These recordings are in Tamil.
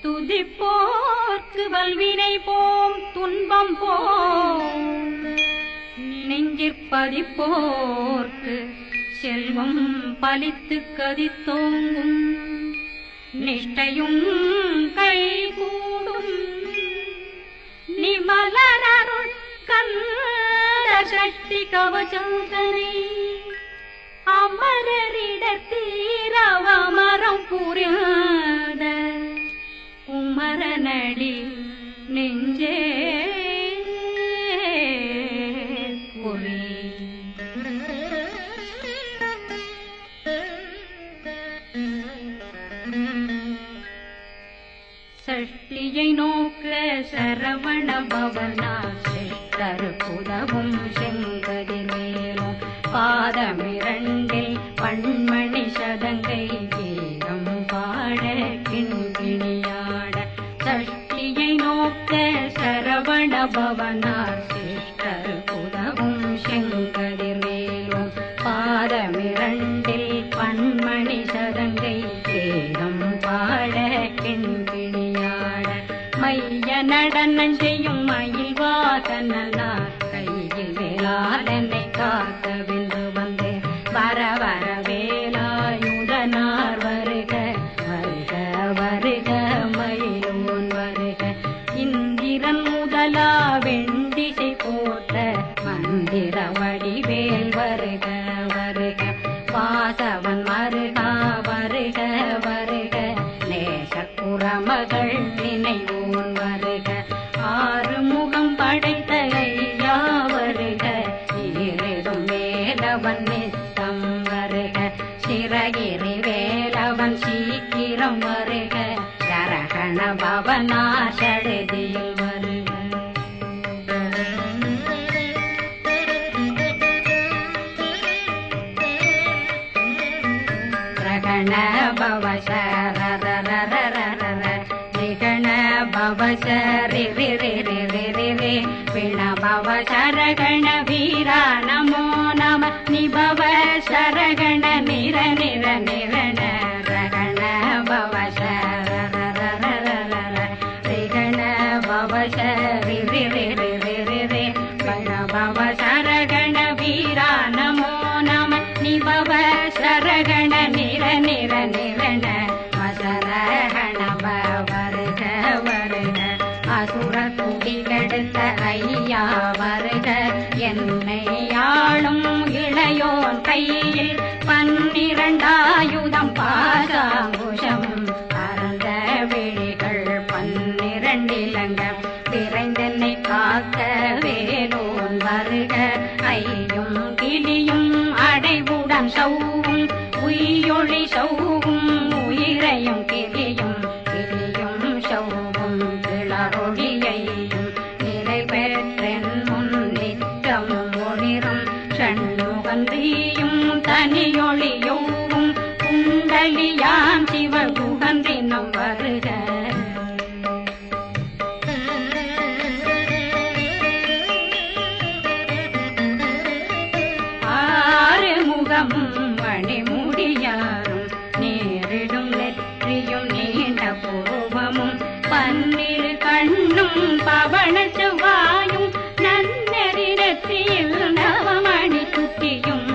துதிப்போர்க்கு வல்வினை போம் துன்பம் போம் நெஞ்சிற்பதிப்போர்க்கு செல்வம் பலித்து கதித்தோங்கும் நிஷ்டையும் கைகூடும் நிமலரருள் கந்த சக்தி கவசந்தனை அமரரிடத்தீரவமரம் புரியாத குமரனடி நெஞ்சே புரி சஷ்டியை நோக்க சரவண பவனா செட்டருக்குதவும் செங்கதிர்மேலும் பாதமிரண்டில் பண்மணி சதங்கை கீதம் பாட கிண்கிணியாட சஷ்டியை நோக்க சரவண பவனார் செட்டருக்குதவும் செங்கதிர்மேலும் பாதமிரண்டில் பண்மணி சதங்கை கீதம் பாட கிண்கிணியாட மைய நடனம் செய்யும் மயில் வாகனார் கையில் வேளாளனை காக்க வென்று வந்தே வர வர வேலாயுதனார் வருக வருக வருக மயிலோன் வருக இந்திரன் முதலா வெண்டிசை போட்ட மந்திர வடிவேல் வருக வருக வாசவன் மருகா வருக வருக நேசக்குறமகள் நினைவோன் வருக ஆறுமுகம் படைத்த ஐயா வருக ஈரிடும் வேலவன் நித்தம் வருக சிறகிரி வேலவன் சீக்கிரம் வருக சரகண பவனா சடுதியில் வருக ரகண பவ சரரரரரர பவ சரி ரி ரி ரி ரி ரி ரி பிண பவ சரகண வீரா நமோ நம நிபவ சரகண நிர நிர நிரண ரகண பவ சரரரரரர ரிகண பவ சரி ரி ரி ரி ரி ரி ரி பிண பவ சரகண வீரா நமோ நம நிபவ சரகண நிர நிர நிரண மசரகண வருக வருக அசுர குடிலெடுத்த ஐயா வருக என்னை ஆளும் இளையோன் கையில் 12 ஆயுதம் பாசாங்குஷம் பரந்த விழிகள் 12 இலங்க விரைந்தென்னை காக்க வேலோன் வருக ஐயும் கிளியும் அடைவுடன் சௌவும் உயிரொளி சௌவும் உயிரையும் கிளியும் கிளியும் சௌவும் கிளரொளியையும் நிலை பெற்றென் முன் நித்தம் ஒளிரும் சண்முகந்தியும் தனியொளியோவும் குண்டலியாம் சிவகுகந்தினம் வருக ஆறுமுகமும் மணிமுடியாரும் நேரிடும் நெற்றியும் நீண்ட பூவமும் 12 கண்ணும் பவள செவ்வாயும் நன்னெறி நெற்றியில் நவமணி சுட்டியும்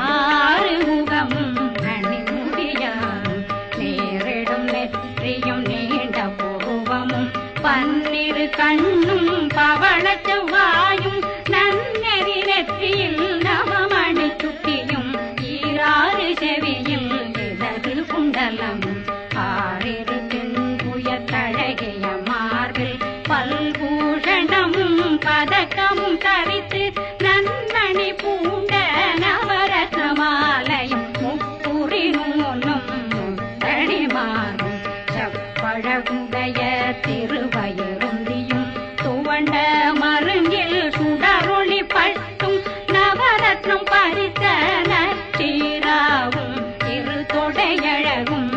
ஆறுமுகமும் மணிமுடியாரும் நேரிடும் நெற்றியும் நீண்ட பூவமும் 12 கண்ணும் பவள செவ்வாயும் நன்னெறி நெற்றியில் நவமணி சுட்டியும் ஈராறு செவியில் இடது குண்டலம் ஆறிரு தென்புயத்தழகிய மார்பில் பல்பூஷணமும் பதக்கமும் தரித்து நன்மணி பூண்ட நவரத்ன மாலையும் முப்புரி நூலும் முத்தடிமாறும் செப்பழகுடைய திருவயருந்தியும் துவண்ட மருங்கில் சுடரொளி பட்டும் நவரத்னம் பறித்த நச்சீராவும் இரு தொடையழகும்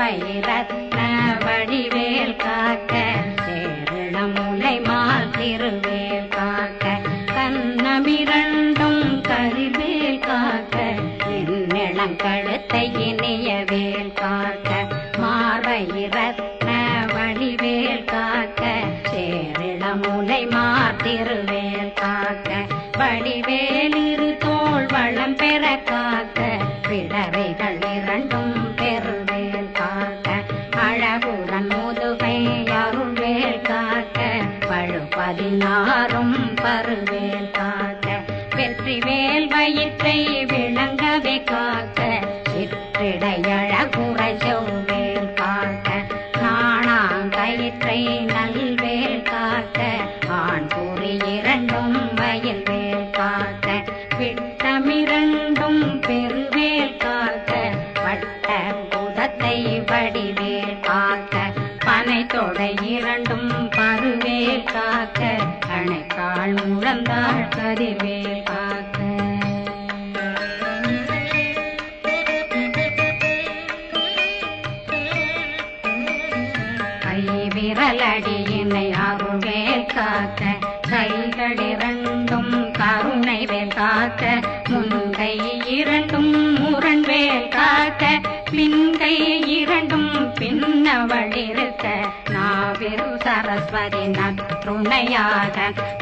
மார்பயிரத்ன வடிவேல் காக்க சேரணமுலை மால் திருவேல் காக்க கண்ணமிரண்டும் கரிவேல் காக்க இன்னிளங்கழுத்தை இனிய வேல் காக்க மார்பயிரத்ன வடிவேல் காக்க சேரணமுலை மால் திருவேல் காக்க வடிவேல் இரு தோள் வளம் பெற காக்க பிடரைகள் இரண்டும் பெருவேல் காக்க அழகுடன் முதுகை அருள்வேல் காக்க பழுபதினாரும் பருவேல் காக்க வெற்றிவேல் வயிற்றை விளங்கவே காக்க சிற்றிடையழகுற செவ்வேல் காக்க நாணாங்கயிற்றை நல்வேல் காக்க ஆண் குறி இரண்டும் வயல்வேல் காக்க விட்டமிரண்டும் பெருவேல் காக்க வட்ட குதத்தை வடிவேல் காக்க பனை தொடை இரண்டும் பருவேல் காக்க கணைக்கால் முழந்தாள் கதிர்வேல் காக்க விரலடியினை அருள்வேல் காக்க கைகளிரண்டும் கருணை வேல் காக்க முன்கை இரண்டும் முரண்வேல் காக்க பின்கை இரண்டும் பின்னவளிருக்க நாவில் சரஸ்வதி நற்றுணையாக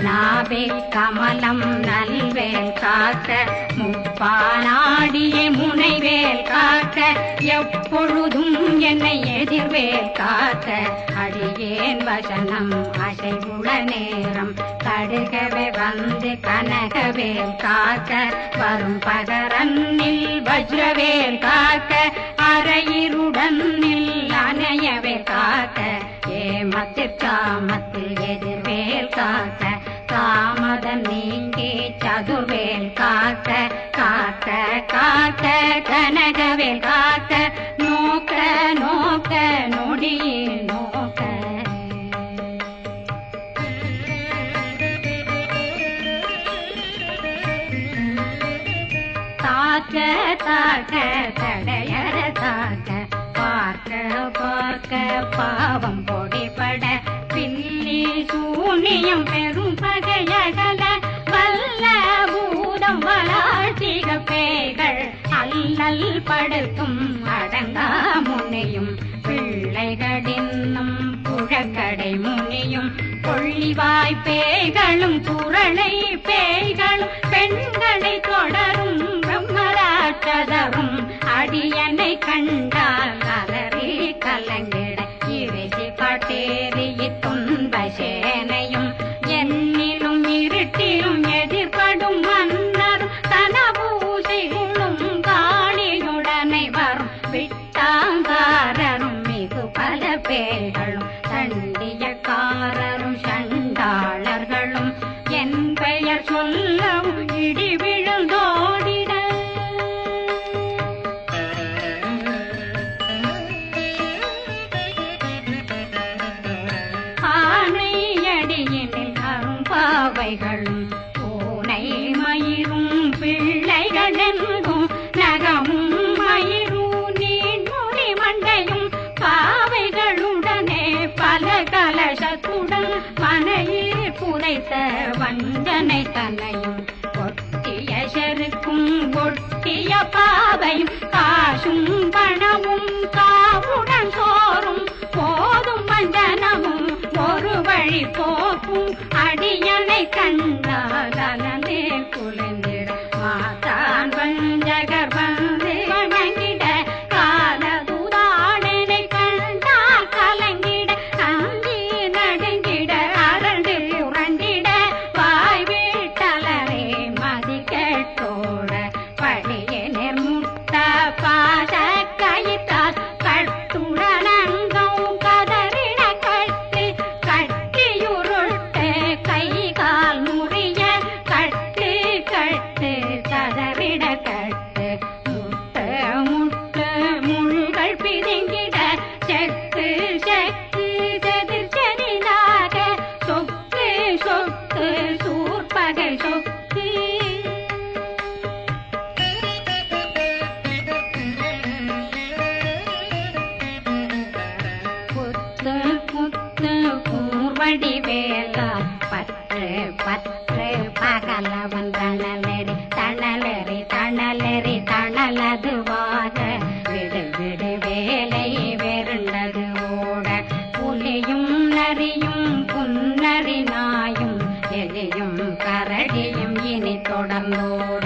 நாபி கமலம் நல்வேல் காக்க முப்பானாடியே முனைவேல் காக்க எப்பொழுதும் என்னை எதிர்வேல் காக்க அடியேன் வசனம் அசைவுள நேரம் கடுகவே வந்து கனகவேல் காக்க வரும் பகரன்னில் வஜ்ரவேல் காக்க அரையிருடன் அணையவே காக்க ஏமத்தில் காமத்தில் எதிர்வேல் காக்க காமதம் நீங்கி சதுர்வேல் காக்க காக்க காக்க கனகவேல் காக்க நோக்க நோக்க நொடியில் நோக்க தாக்க தாக்க தடையற தாக்க பார்க்க பார்க்க பாவம் பொடிபட பில்லி சூனியம் பெரும் பகையகல வல்ல பூதம் வளாழ்த்திக பேய்கள் அல்லல் படுத்தும் அடங்கா முனையும் பிள்ளைகளின்னும் புழக்கடை முனியும் கொள்ளிவாய் பேய்களும் குரளை பேய்களும் பெண்களை தொடரும் பிரம்மராட்சதரும் அடியனை கண்டால் அலறி கலங்கிட இறைச்சி காட்டேறி துன்ப சேனையும் என்னிலும் இருட்டிலும் எதிர்படும் மன்னரும் தனபூசைகளும் காளியுடனை வரும் விட்டாங்காரரும் மிகு பல பேர்களும் சண்டியக்காரரும் சண்டாளர்களும் என் பெயர் சொல்லவும் இடி விழுந்தோடிட ஆனையடியினில் அரும்பாவைகளும் பூனை மயிரும் பிள்ளைகளெங்கும் நகமும் மயிரும் நீண்முடி மண்டையும் பாவைகளுடனே பல கலசத்துடன் மனையில் புதைத்த வஞ்சனை தன்னையும் ஒட்டிய செருக்கும் ஒட்டிய பாவையும் காசும் பணமும் காவுடன் சோறும் போதும் வஞ்சனமும் ஒரு வழி போக்கும் அடியனை கண்டால் அலந்தே குளிர்ந்திட மாதான் வஞ்சகர் வந்து வணங்கிட காலதுதாடனை கண்டால் கலங்கிட அஞ்சி நடுங்கிட அரண்டு உரண்டிட வாய் வீட்டலரே மதி கேட்டோட படியே முட்ட பாச கயித்தால் கட்டுடனங்கும் கதறிட கட்டு கட்டியுருட்டு கை கால் முறிய கட்டு கட்டு கதறிட கட்டு முட்டு முட்டு முள்கள் பிதுங்கிட செக்கு செக்கு செதிர் செதிலாக சொக்கு சொக்கு சூர்பகை சொக்கு பற்று பகலவன் தணலெறி தணலெறி தணலெறி தணலதுவாக விடு விடு வேலை வெருண்டது ஓட புலியும் நரியும் புன்னரி நாயும் எலியும் கரடியும் இனி தொடர்ந்தோட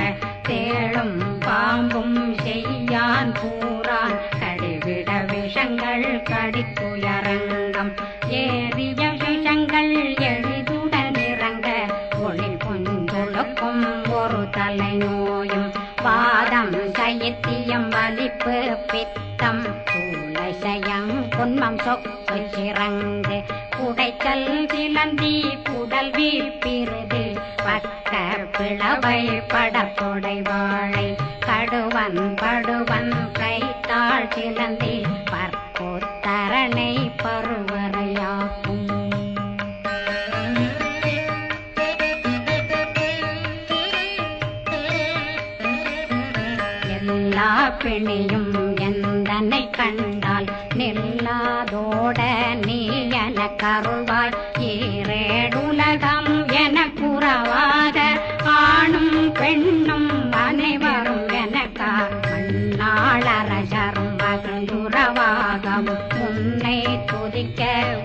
தேளும் பாம்பும் செய்யான் பூரான் கடிவிட விஷங்கள் கடித்துயரங்கம் ஏறிய விஷங்கள் எளிதுடன் இறங்க ஒளி புஞ்சுழுக்கும் ஒரு தலை நோயும் வாதம் சைத்தியம் வலிப்பு பித்தம் சூளைசயம் புன்மம் சொக்கு சிறங்கு குடைச்சல் சிலந்தி குடல் வீப்பிருது பக்க பிளவை படத்தொடை வாழை கடுவன் படுவன் கைத்தாள் சிலந்தி பற்போத்தரணை பருவரையாக்கும் எல்லா பிணியும் எந்தனை கண்டால் நில்லாதோட நீ என கருள்வாய் ஈரேடுலகம் என குறவாக ஆணும் பெண்ணும் அனைவரும் எனக்கா மண்ணாளரசரும் மகிழ்ந்துறவாகம் உன்னை துதிக்க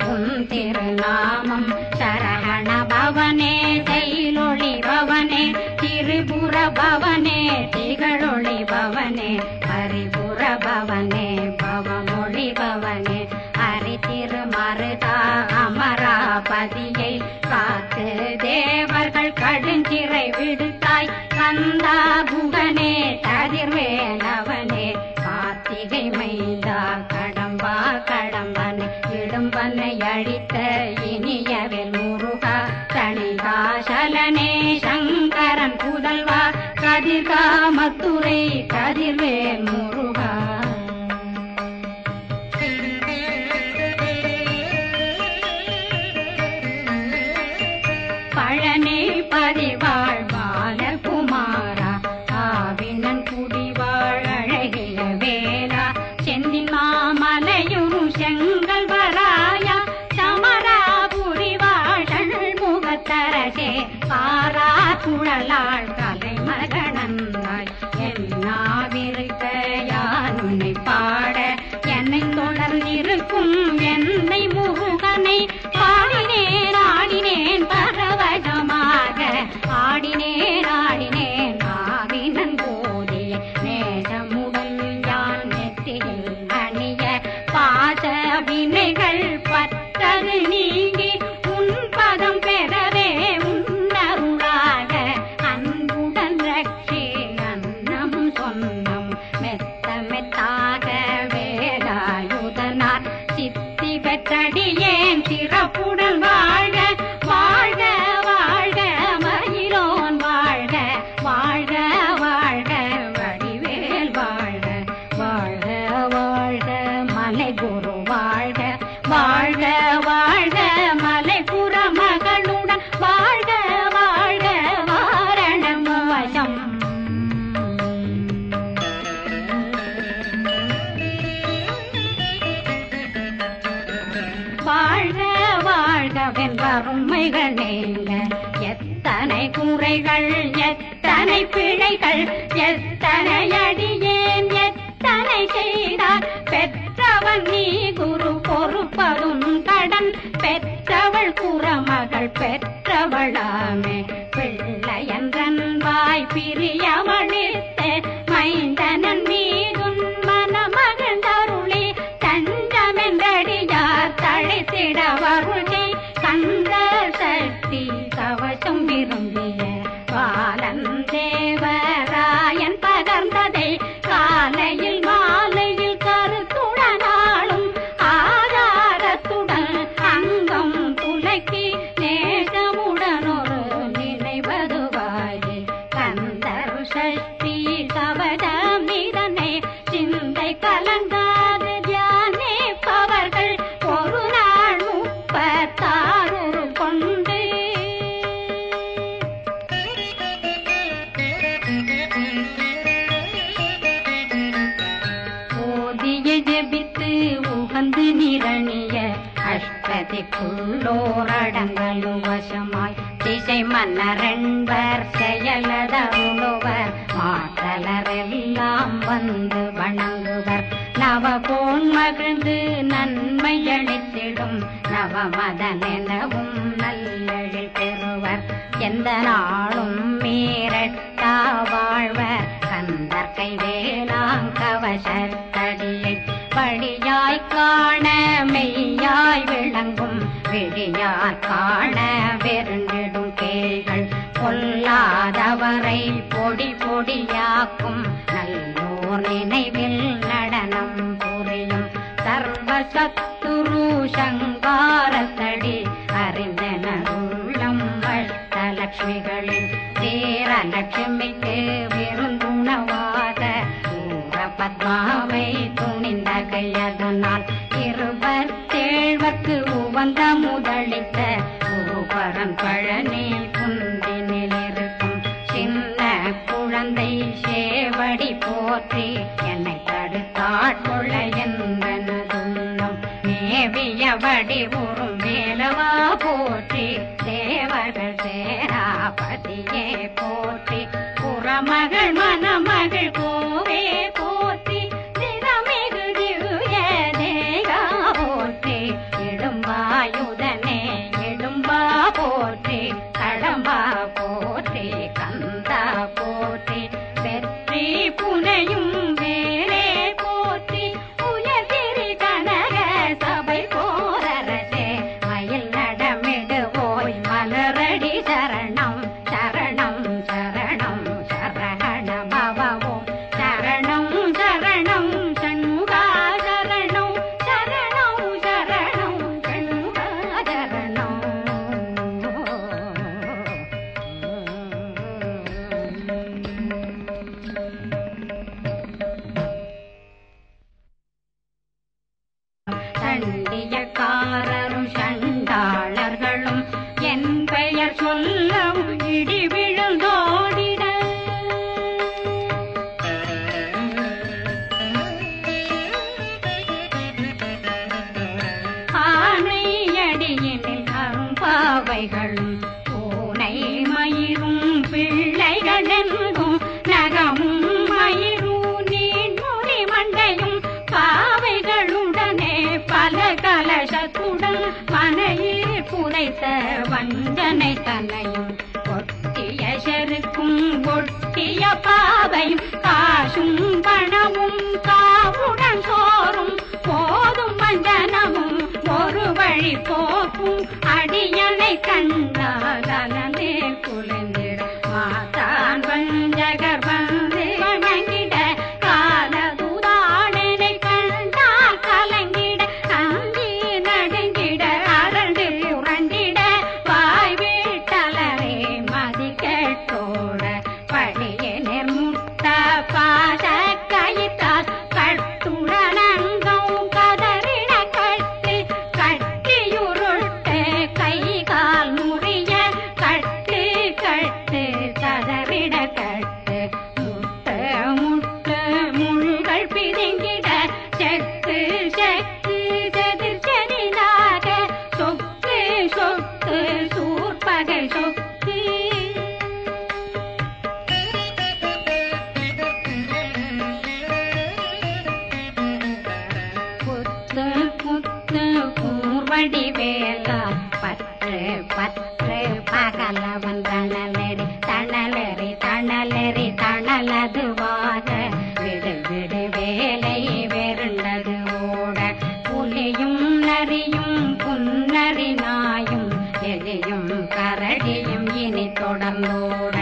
உன் திருநாமம் சரகண பவனே செயலொளி பவனே திரிபுர பவனே திகழொளி பவனே பரிபுர பவனே பவமொழி பவனே ஹரி திருமருதா அமராபதியை காத்து தேவர்கள் கடுஞ்சிறை விடுத்தாய் கந்தா குகனே கதிர்வேலவனே கார்த்திகை மைந்தா கடம்பா கடம்பனை இடும்பனை அழித்த இனியவில் முருகா தணிகாசலனே சங்கரன் புதல்வா கதிர்காமத்துரை கதிர்வேல் முருகா பழனி பதிவாழ் பாலகுமாரா ஆவினன் குடிவாழ் அழகிய வேளா செந்தின் மாமலையுறும் செங்கல் வராயா சமராபுரி வாழல் முகத்தரசே பாரா குழலாள் கலை மகனந்தாய் என்னாவிருக்க யான் உன்னை பாட என்னை தொடர்ந்திருக்கும் என்னை முருகனை பாடினேன் ஆடினேன் பரவசமாக ஆடினேன் ஆடினேன் ஆவினன் போதிய நேசமுடல் யான் நெற்றியில் அணிய பாச வினைகள் பற்றது நீங்கி உன் பதம் பெறவே உன்னருளாக அன்புடன் ரட்சி அன்னம் சொன்னம் மெத்த மெத்தாக வேலாயுதனார் சித்தி பெற்றடியேன் சிறப்புடன் வாழ்க வாழ்க வாழ்க மயிலோன் வாழ்க வாழ்க வாழ்க வடிவேல் வாழ்க வாழ்க வாழ்க மலை குரு வாழ்க வாழ்க வாழ்க மலைபுற மகளுடன் வாழ்க வாழ்க வாரணம் வசம் வாழ்க வாழ்கவென் வறுமைகள் நீங்க எத்தனை குறைகள் எத்தனை பிழைகள் எத்தனை அடியேன் எத்தனை செய்தார் பெற்றவன் நீ குரு பொறுப்பதும் கடன் பெற்றவள் குறமகள் பெற்றவளாமே பிள்ளையன்றன் வாய் பிரியவழித்த மைந்தனன் மீதுன் மனமகந்தருளி தஞ்சமென்றடியார் தழைத்திட வருகை கந்த சக்தி கவசம் விரும்பிய பாலன் தேவராயன் பகர்ந்ததை காலையில் மாலையில் கருத்துடனாலும் ஆதாரத்துடன் அங்கம் துலக்கி நேசமுடன் ஒரு நினைவதுவாகி கந்தர் சக்தி கவசம் இதனை சிந்தை கலங்காது தியானிப்பவர்கள் ஒரு நாள் 36 கொண்டு ஓதிய ஜபித்து உகந்து நிரணிய அஷ்ட பத்திக்குள்ளோரடங்கலும் வசமாய் திசை மன்னரென்பர் செயலதருளுவர் மாற்றலரெல்லாம் வந்து வணங்குவர் நவபோன் மகிழ்ந்து நன்மை அளித்திடும் நவமதனெனவும் நல்லெழில் பெறுவர் எந்த நாளும் மீறட்டா வாழ்வர் கந்தற்கை வேளாங்கவசத்தடியை வழியாய் காண மெய்யாய் விளங்கும் விழியார் காண வெருண்டிடும் கேள்கள் பொல்லாதவரை பொடி பொடியாக்கும் நல்லோர் நினைவில் நடனம் புரியும் சர்வசத்துரு சங்காரத்தடி அறிந்தனருள்ளம் அஷ்டலட்சுமிகளில் சேரலட்சுமிக்கு விருந்துணவாத பத்மாவை துணிந்த கையதனால் 27 உவந்த முதலித்த குருபரன் பழனில் குந்தினில் இருக்கும் சின்ன குழந்தை சேவடி போற்றி என்னை தடுத்தாட்கொள்ள என்பனதுள்ளம் மேவியபடி உறும் வேலவா போற்றி தேவர்கள் சேராபதியே போற்றி புறமகள் மணமகள் கோவே போற்றி திறமிகு திவ்ய தேகா போற்றி இடும்பாயுதனே இடும்பா போற்றி கடம்பா போற்றி கந்தா போற்றி வெற்றி புனையும் வேலே போற்றி உயர்திரி கனக சபை போரரசே மயில் நடமிடுவோய் மலரடி சரணம் சரணம் சரணம் சரண பவவும் சரணம் சரணம் சண்முகா சரணம் சரணம் சரணம் சண்முகா சரணம் சண்டியக்காரரும் சண்டாளர்களும் என் பெயர் சொல்லவும் இடி விழுந்தோடிட ஆனையடியினில் அரும்பாவைகளும் பூனை மயிரும் பிள்ளைகளெங்கும் நகமும் மயிரும் நீன்முடி மண்டையும் பாவைகளுடனே பல கலசத்துடன் மனையில் புதைத்த வஞ்சனை தன்னையும் ஒட்டிய செருக்கும் ஒட்டிய பாவையும் காசும் பணமும் காவுடன் சோறும் போதும் வஞ்சனமும் ஒரு வழி போக்கும் அடியனை கண்டால் அலந்தே குலைந்திட மாதான் வஞ்சகர் வந்து வணங்கிட காலதுதாடனை கண்டால் கலங்கிட அஞ்சி நடுங்கிட அரண்டு புரண்டிட வாய் வீட்டலரே மதி கேட்டோட படியே நிர்முட்ட பாச கயித்தால் கட்டுடனங்கும் கதறிட கட்டு கட்டியுருட்டு கை கால் முறிய கட்டு கட்டு கதறிட கட்டு முட்டு முட்டு முள்கள் பிதுங்கிட செக்கு செக்கு செதிர் செதிலாக சொக்கு சொக்கு சூர்பகை சொக்கு புத்து புத்து கூர்வடி வேலா பற்று பற்று பகலவன் தணலெறி தணலெறி தணலெறி தணலதுவாக விடு விடு வேலை வெருண்டது ஓட புலியும் நரியும் புன்னரி நாயும் எலியும் கரடியும் இனி தொடர்ந்தோட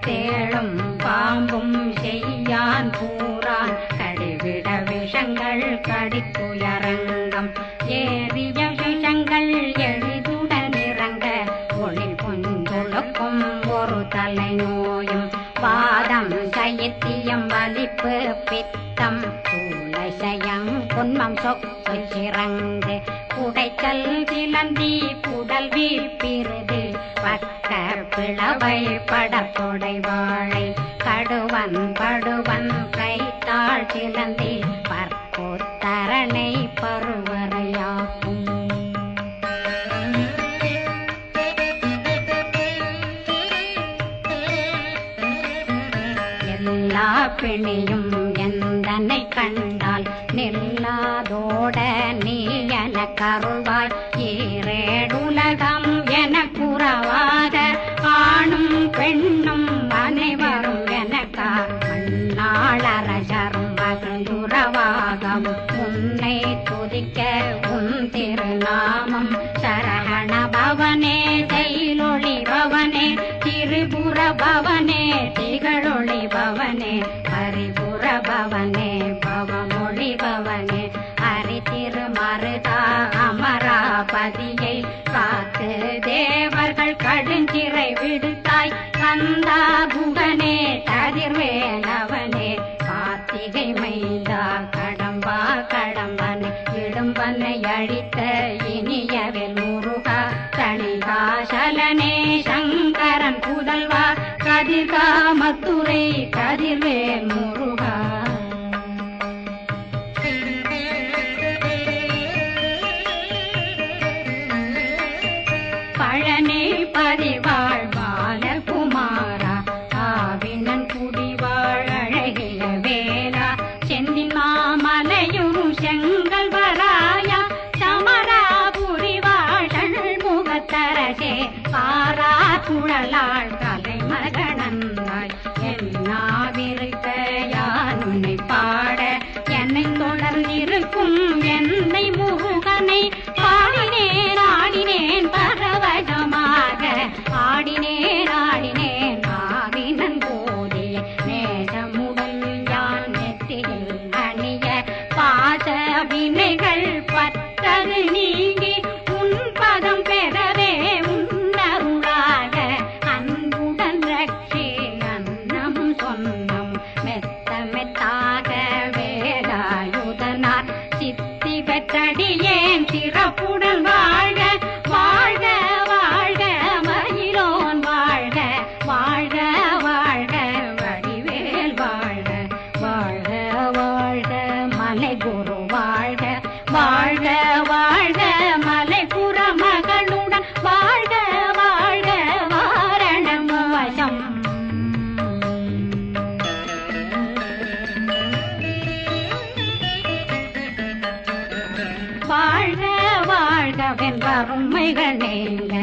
தேளும் பாம்பும் செய்யான் பூரான் கடிவிட விஷங்கள் கடித்துயரங்கம் ஏறிய விஷங்கள் எளிதுடன் இறங்க ஒளி புஞ்சுழுக்கும் ஒரு தலை நோயும் வாதம் சைத்தியம் வலிப்பு பித்தம் சூளைசயம் குன்மம் சொக்கு சிறங்கு குடைச்சல் சிலந்தி குடல் வீப்பிருது பக்க பிளவை படத்தொடை வாழை கடுவன் படுவன் கைத்தாள் சிலந்தி பற்போத்தரணை பருவரையாக்கும் பிணியும் எந்தனை கண்டால் நில்லாதோட நீ என கருள்வாய் ஈரேடுலகம் என குறவாக ஆணும் பெண்ணும் அனைவரும் எனக்கா மண்ணாளரசரும் மகிழ்ந்துறவாகம் உன்னை துதிக்க உன் திருநாமம் சரகண பவனே செயலொளி பவனே திரிபுர பவனே திகழொளி பவனே பரிபுர பவனே பவமொழி பவனே ஹரி திருமருதா அமராபதியை காத்து தேவர்கள் கடுஞ்சிறை விடுத்தாய் கந்தா புகனே கதிர்வேலவனே கார்த்திகை மைந்தா கடம்பா கடம்பனை இடும்பனை அழித்த இனியவில் முருகா தணிகாசலனே சங்கரன் புதல்வா கதிர்காமத்துரை கதிர்வேல் முருகா பழனி பதிவாழ் பாலகுமாரா ஆவினன் குடிவாழ் அழகிய வேலா செந்தின் மாமலையும் செங்கல் வராயா சமராபுரி வாழல் முகத்தரசே பாரா குழலாள் கலை மகனந்தாய் என்னாவிருக்க யான் உன்னை பாட என்னை தொடர்ந்திருக்கும் என்னை முருகனை பாடினேன் ஆடினேன் பரவசமாக ஆடினேன் ஆடினேன் ஆவினன் போதிய நேசமுடன் யான் நெற்றியில் அணிய பாச வினைகள் பட்டது நீங்கி உன் பதம் பெறவே உன்னருளாக அன்புடன் ரட்சி அன்னம் சொன்னம் மெத்த மெத்தாக வேலாயுதனார் சித்தி பெற்றடியேன் சிறப்புடன் வாழ்க வாழ்க வாழ்க மயிலோன் வாழ்க வாழ்க வாழ்க வடிவேல் வாழ்க வாழ்க வாழ்க மலை குரு வாழ்க வாழ்க வாழ்க மலைபுற மகளுடன் வாழ்க வாழ்க வாரணம் வசம் வாழ்க வாழ்கவென் வறுமைகள் நீங்க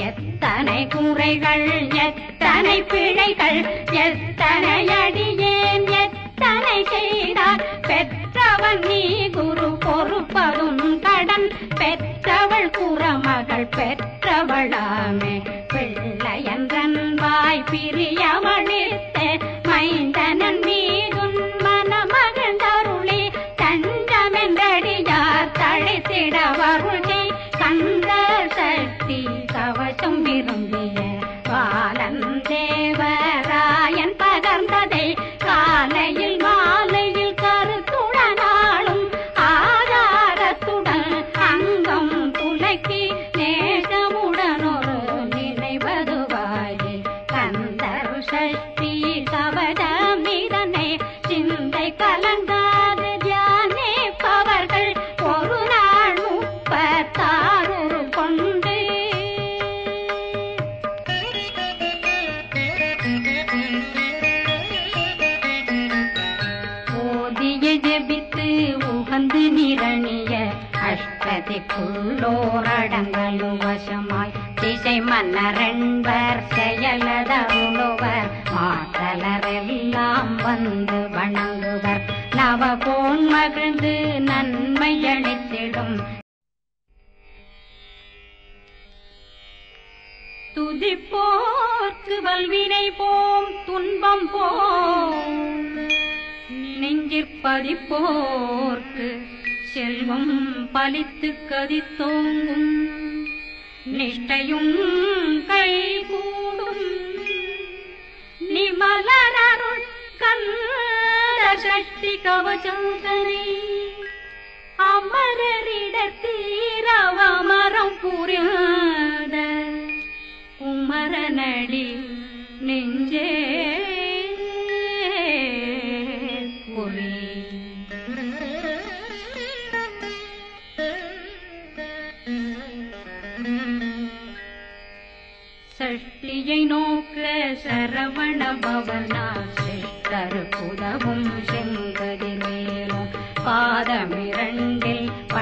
எத்தனை குறைகள் எத்தனை பிழைகள் எத்தனை அடியேன் எத்தனை செய்தார் பெற்றவன் நீ குரு பொறுப்பதும் கடன் பெற்றவள் குறமகள் பெற்றவளாமே பிள்ளையன்றன் வாய் பிரியவழித்த மைந்தனன் மீதுன் மனமகந்தருளி தஞ்சமென்றடியார் தழைத்திட வருகை கந்த சக்தி கவசம் விரும்பிய பாலன் தேவராயன் பகர்ந்ததை காலையில் மாலையில் கருத்துடனாலும் ஆதாரத்துடன் அங்கம் துலக்கி நேசமுடனொரு நினைவதுவாகி கந்தர் சக்தி கவசம் இதனை சிந்தை கலங்காது தியானிப்பவர்கள் ஒரு நாள் 36 கொண்டு ஓதிய ஜெபித்து உகந்து நிரணிய அஷ்டதிக்குள்ளோரடங்களும் வசமாய் திசை மன்னரென்பர் செயலதருளுவர் மாற்றலரெல்லாம் வந்து வணங்குவர் நவகோன் மகிழ்ந்து நன்மை அளித்திடும் துதிப்போர்க்கு வல்வினை போம் துன்பம் போம் நெஞ்சிற்பதிப்போர்க்கு செல்வம் பலித்து கதித்தோங்கும் நிஷ்டையும் கைகூடும் நிமலரருள் கந்த சக்தி கவசந்தனை அமரரிடத்தீரவமரம் புரியாத குமரனடி நெஞ்சே புரி சஷ்டியை நோக்க சரவண பவனா சிஷ்டர் புதவும்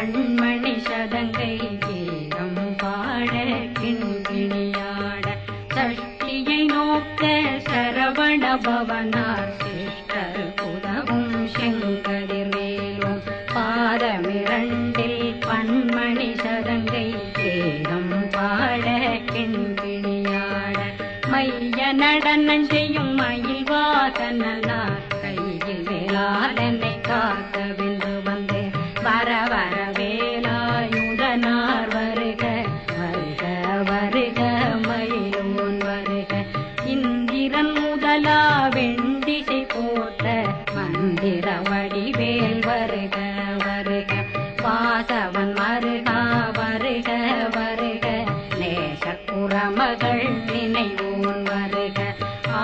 பண்மணி சதங்கை கீதம் பாட கிண்கிணியாட சஷ்டியை நோக்க சரவண பவனார் சிஷ்டர் புதவும் செங்கதிர்வேலும் பாதமிரண்டில் பண்மணி சதங்கை கீதம் பாட கிண்கிணியாட மைய நடனம் செய்யும் மயில் வாசனார் கையில் வேளாளனை காக்க வென்று வந்து வர வர வேலாயுதனார் வருக வருக வருக மயிலோன் வருக இந்திரன் முதலா வெண்டிசை போட்ட மந்திர வடிவேல் வருக வருக வாசவன் வருகா வருக வருக நேசக்குறமகள் நினைவோன் வருக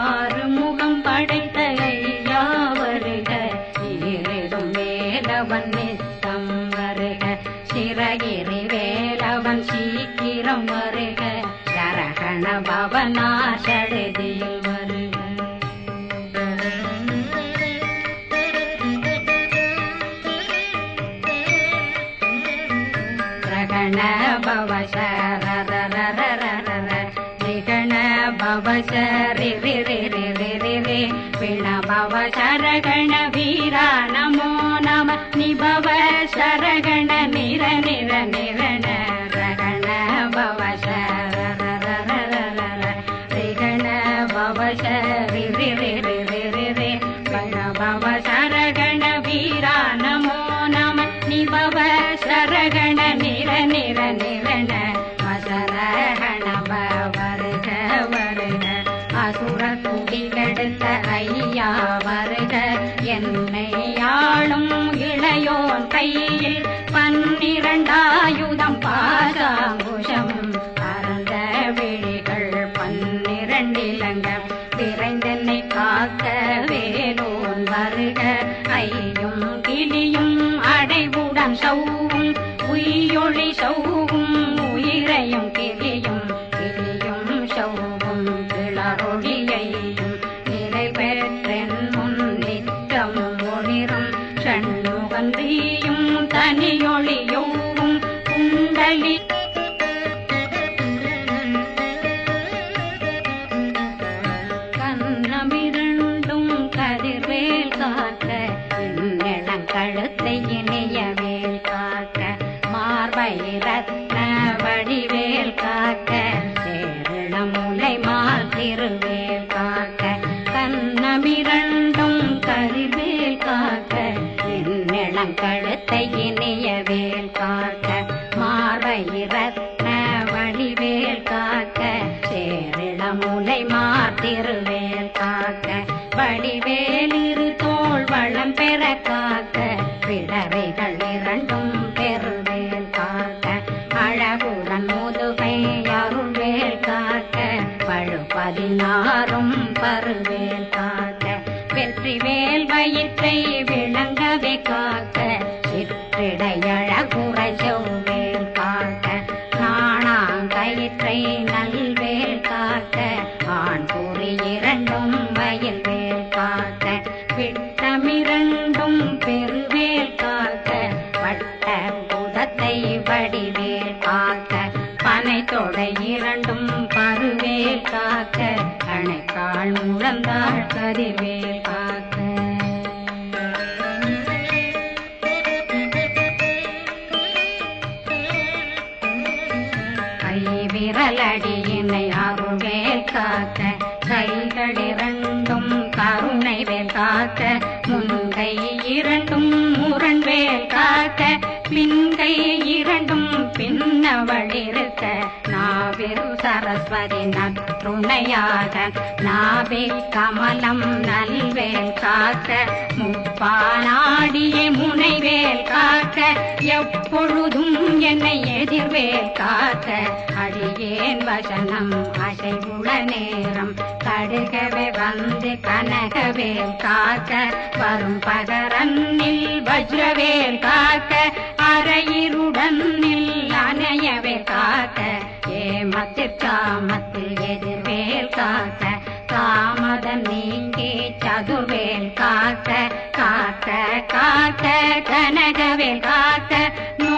ஆறுமுகம் படைத்த ஐயா வருக ஈரிடும் வேலவன் நித்தம் வருக சிறகிரி வேலவன் சீக்கிரம் வருக சரகண பவனா சடுதியில் வருக ரகண பவ ரிகண பவ ரி ரி ரி ரி ரி ரி ரி விண பவ சரகண வீரா நமோ நம நிபவ சரகண நிர நிர நிரண ரகண பவ ரிகண பவ ரி ரி ரி ரி ரி ரி ரி விண பவ சரகண வீரா நமோ நம நிபவ சரகண நிர நிர நிரண மசரகண வருக வருக அசுர குடிகெடுத்த ஐயா வருக என்னை ஆளும் இளையோன் கையில் 12 ஆயுதம் பாசாங்குஷம் பரந்த விழிகள் 12 இலங்க விரைந்தென்னை காக்க வேலோன் வருக ஐயும் கிளியும் அடைவுடன் சௌவும் உயிரொளி சௌவும் உயிரையும் கிளியும் கிளியும் சௌவும் கிளரொளியையும் நிலை பெற்றென் முன் நித்தம் ஒளிரும் சண்முகந்தியும் தனியொளியோவும் குண்டலி கண்ணமிரண்டும் கதிர்வேல் காக்க இளங்கழுத்தை இணையவேல் காக்க மார்பை ரத்ன வடிவேல் காக்க சேரணமுலை மால் திருவேல் காக்க கண்ணமிரண்டும் கதிர்வேல் காக்க இளங்கழுத்தை இணையவேல் காக்க மார்பை ரத்ன வடிவேல் காக்க சேரணமுலை மால் திருவேல் காக்க வடிவேல் இரு தோள் வளம் பெற காக்க பிடரைகள் 2 பெருவேல் காக்க அழகுடன் முதுகை அருள்வேல் காக்க பழு 16 பருவேல் காக்க வெற்றிவேல் வயிற்றை விளங்கவே காக்க சிற்றிடை அழகுரை செவ்வேல் காக்க நாணாங்கயிற்றை நல்வேல் காக்க ஆண் குறி 2 வயல்வேல் காக்க விட்டமிரண்டும் பெருவேல் காக்க வட்ட புதத்தை வடிவேல் காக்க பனை தொடை 2 பருவேல் காக்க அணைக்கால் முழந்தாள் கதிர்வேல் காக்க கை விரலடியினை அருள்வேல் காக்க கைகள் 2 கருணை வேல் காக்க முன்கை 2 முரண்வேல் காக்க பின்கை 2 பின்னவளிருக்க நாவில் சரஸ்வதி நற்றுணையாக நாவே கமலம் நல்வேல் காக்க முப்பானாடியே முனைவேல் காக்க எப்பொழுதும் என்னை எதிர்வேல் காக்க அடியேன் வசனம் அசைவுள நேரம் கடுகவே வந்து கனகவேல் காக்க வரும் பகரன்னில் வஜ்ரவேல் காக்க அரையிருடன் அணையவே காக்க ஏமத்திற்காமத்தில் எதிர்வேல் காக்க காமதம் நீங்கி சதுர்வேல் காக்க காக்க காக்க கனகவேல் காக்க நோ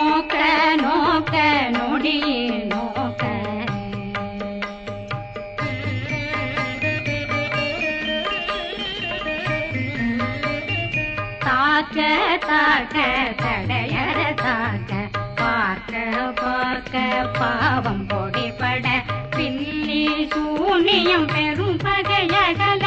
காக்க தடையற தாக்க பார்க்க பார்க்க பாவம் பொடிபட பில்லி சூனியம் பெரும் பகையகல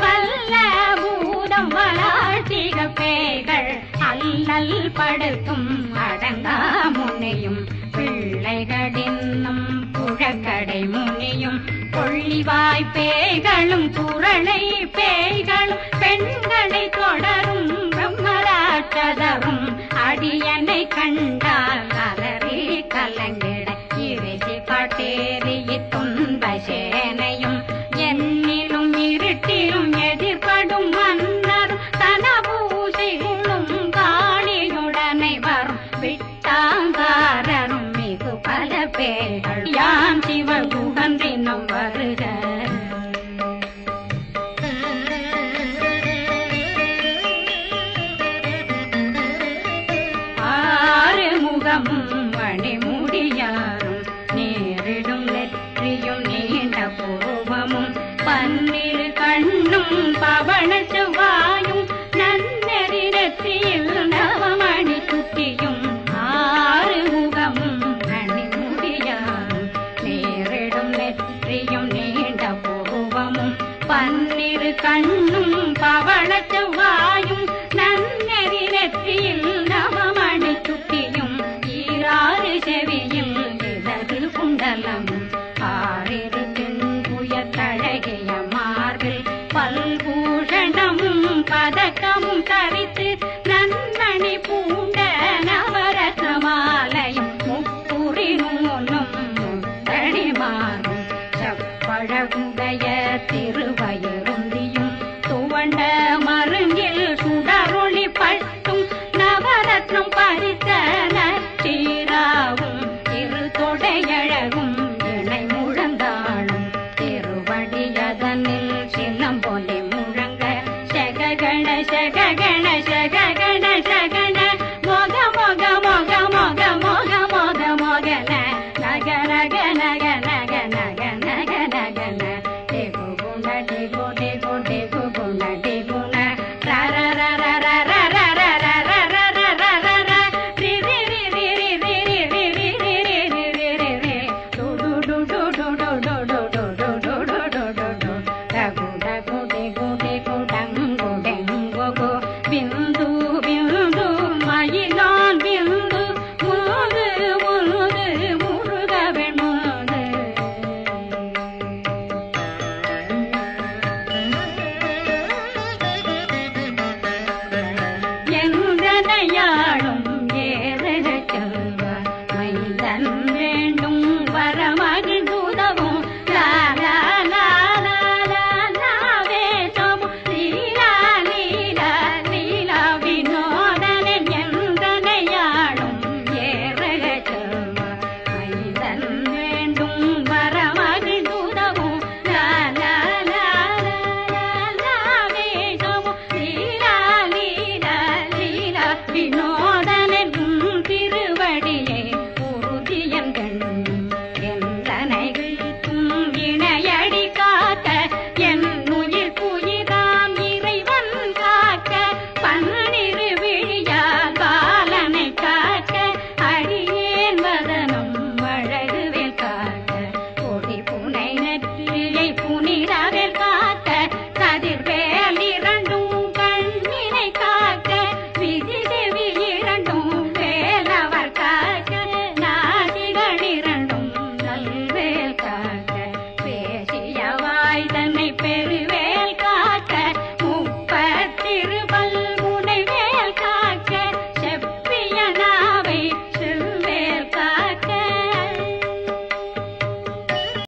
வல்ல பூதம் வளாட்டிக பேய்கள் அல்லல் படுத்தும் அடங்கா முனையும் பிள்ளைகளின்னும் புழக்கடை முனியும் கொள்ளிவாய் பேய்களும் குரளை பேய்களும் பெண்களை தொடரும் பிரம்மராட்சதரும் அடியனை கண்டால் அலறி கலங்கிட இறைசி காட்டேறிய துன்ப சேனையும் என்னிலும் இருட்டிலும் எதிர்படும் மன்னரும் தனபூசைகளும் காணியுடனை வரும் விட்டாங்காரரும் மிகு பல பேர்கள் யான் சிவகுகன்றினம் வருக ஆறுமுகமும்